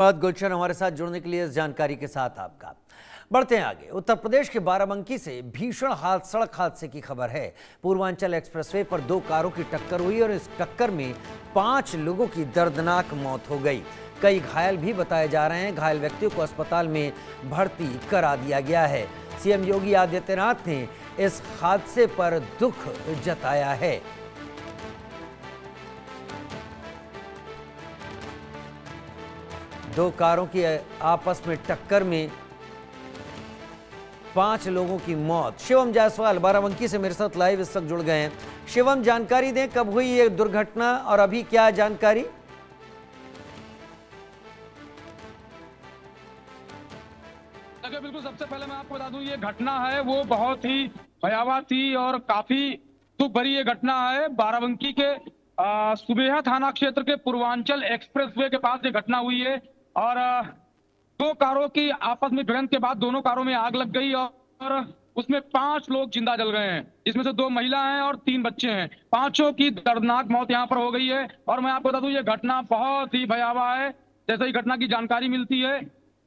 बहुत गुलशन हमारे साथ जुड़ने के लिए इस जानकारी के साथ आपका। बढ़ते हैं आगे। उत्तर प्रदेश के बाराबंकी से भीषण सड़क हादसे की खबर है। पूर्वांचल एक्सप्रेसवे पर दो कारों की टक्कर हुई और इस टक्कर में 5 लोगों की दर्दनाक मौत हो गई। कई घायल भी बताए जा रहे हैं। घायल व्यक्तियों को अस्पताल में भर्ती करा दिया गया है। सीएम योगी आदित्यनाथ ने इस हादसे पर दुख जताया है। दो कारों की आपस में टक्कर में 5 लोगों की मौत। शिवम जायसवाल बाराबंकी से मेरे साथ लाइव इस वक्त जुड़ गए हैं। शिवम, जानकारी दें, कब हुई ये दुर्घटना और अभी क्या जानकारी? देखिए, बिल्कुल सबसे पहले मैं आपको बता दूं, ये घटना है वो बहुत ही भयावह थी और काफी दुख भरी ये घटना है। बाराबंकी के सुबेहा थाना क्षेत्र के पूर्वांचल एक्सप्रेसवे के पास ये घटना हुई है और दो कारों की आपस में भिड़ंत के बाद दोनों कारों में आग लग गई और उसमें 5 लोग जिंदा जल गए हैं, जिसमें से 2 महिला हैं और 3 बच्चे हैं। पांचों की दर्दनाक मौत यहां पर हो गई है और मैं आपको बता दूं, ये घटना बहुत ही भयावह है। जैसे ही घटना की जानकारी मिलती है,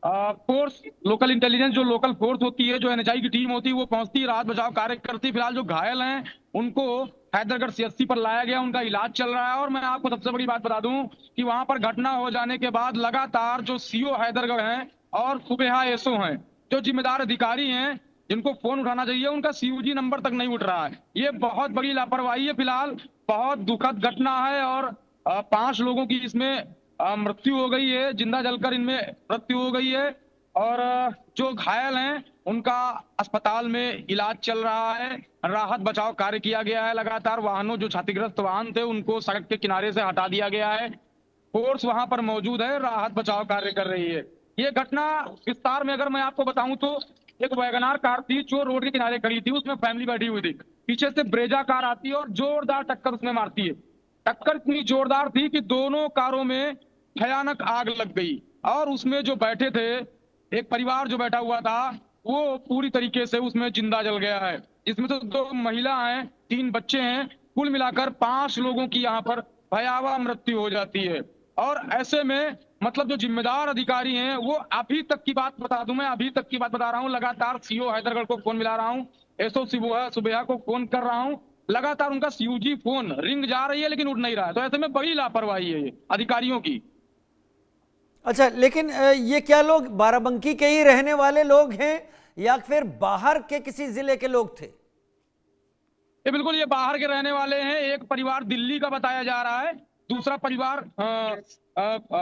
फोर्स लोकल इंटेलिजेंस, जो लोकल फोर्स होती है, जो एनएचआई की टीम होती है, वो पहुंचती है, राहत बचाव कार्य करती है। फिलहाल जो घायल हैं उनको हैदरगढ़ सीएचसी पर लाया गया, उनका इलाज चल रहा है। और मैं आपको सबसे बड़ी बात बता दूं कि वहां पर घटना हो जाने के बाद लगातार जो सीओ हैदरगढ़ हैं और सुबेहा एसओ हैं, जो जिम्मेदार अधिकारी हैं, जिनको फोन उठाना चाहिए, उनका सीयूजी नंबर तक नहीं उठ रहा है। ये बहुत बड़ी लापरवाही है। फिलहाल बहुत दुखद घटना है और 5 लोगों की इसमें मृत्यु हो गई है, जिंदा जलकर इनमें मृत्यु हो गई है और जो घायल हैं उनका अस्पताल में इलाज चल रहा है। राहत बचाव कार्य किया गया है। लगातार वाहनों, जो क्षतिग्रस्त वाहन थे, उनको सड़क के किनारे से हटा दिया गया है। फोर्स वहां पर मौजूद है, राहत बचाव कार्य कर रही है। ये घटना विस्तार में अगर मैं आपको बताऊं तो एक वैगनार कार थी जो रोड के किनारे खड़ी थी, उसमें फैमिली बैठी हुई थी। पीछे से ब्रेजा कार आती है और जोरदार टक्कर उसमें मारती है। टक्कर इतनी जोरदार थी कि दोनों कारों में भयानक आग लग गई और उसमें जो बैठे थे, एक परिवार जो बैठा हुआ था, वो पूरी तरीके से उसमें जिंदा जल गया है। इसमें तो 2 महिला हैं, 3 बच्चे हैं। कुल मिलाकर 5 लोगों की यहाँ पर भयावह मृत्यु हो जाती है। और ऐसे में मतलब जो जिम्मेदार अधिकारी हैं, वो अभी तक की बात बता दूं, मैं अभी तक की बात बता रहा हूं, लगातार सीओ हैदरगढ़ को फोन मिला रहा हूं, एसओ सुबेहा को फोन कर रहा हूं, लगातार उनका सीयूजी फोन रिंग जा रही है लेकिन उठ नहीं रहा है। तो ऐसे में बड़ी लापरवाही है ये अधिकारियों की। अच्छा, लेकिन ये क्या लोग बाराबंकी के ही रहने वाले लोग हैं या फिर बाहर के किसी जिले के लोग थे? ये बिल्कुल ये बाहर के रहने वाले हैं। एक परिवार दिल्ली का बताया जा रहा है, दूसरा परिवार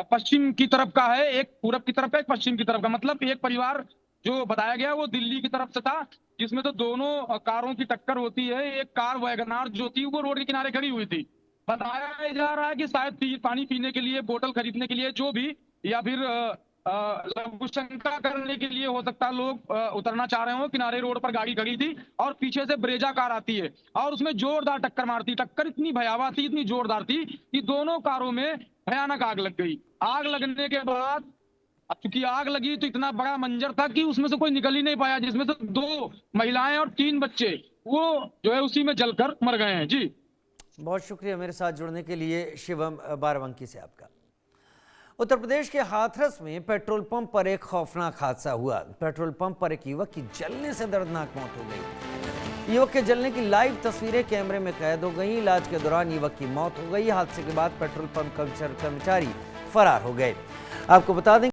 पश्चिम की तरफ का है, एक पूरब की तरफ का, एक पश्चिम की तरफ का। मतलब एक परिवार जो बताया गया वो दिल्ली की तरफ से था, जिसमें तो दोनों कारों की टक्कर होती है। एक कार वैगनार जो थी वो रोड के किनारे खड़ी हुई थी। बताया जा रहा है कि शायद पानी पीने के लिए, बोतल खरीदने के लिए, जो भी, या फिर लघु शंका करने के लिए हो सकता है लोग उतरना चाह रहे हो। किनारे रोड पर गाड़ी खड़ी थी और पीछे से ब्रेजा कार आती है और उसमें जोरदार टक्कर मारती। टक्कर इतनी भयावह थी, इतनी जोरदार थी कि दोनों कारों में भयानक आग लग गई। आग लगने के बाद, अब चूंकि आग लगी तो इतना बड़ा मंजर था कि उसमें से कोई निकल ही नहीं पाया, जिसमें से 2 महिलाएं और 3 बच्चे, वो जो है उसी में जलकर मर गए हैं। जी, बहुत शुक्रिया मेरे साथ जुड़ने के लिए शिवम, बाराबंकी से आपका। उत्तर प्रदेश के हाथरस में पेट्रोल पंप पर एक खौफनाक हादसा हुआ। पेट्रोल पंप पर एक युवक की जलने से दर्दनाक मौत हो गई। युवक के जलने की लाइव तस्वीरें कैमरे में कैद हो गई। इलाज के दौरान युवक की मौत हो गई। हादसे के बाद पेट्रोल पंप कर्मचारी फरार हो गए। आपको बता दें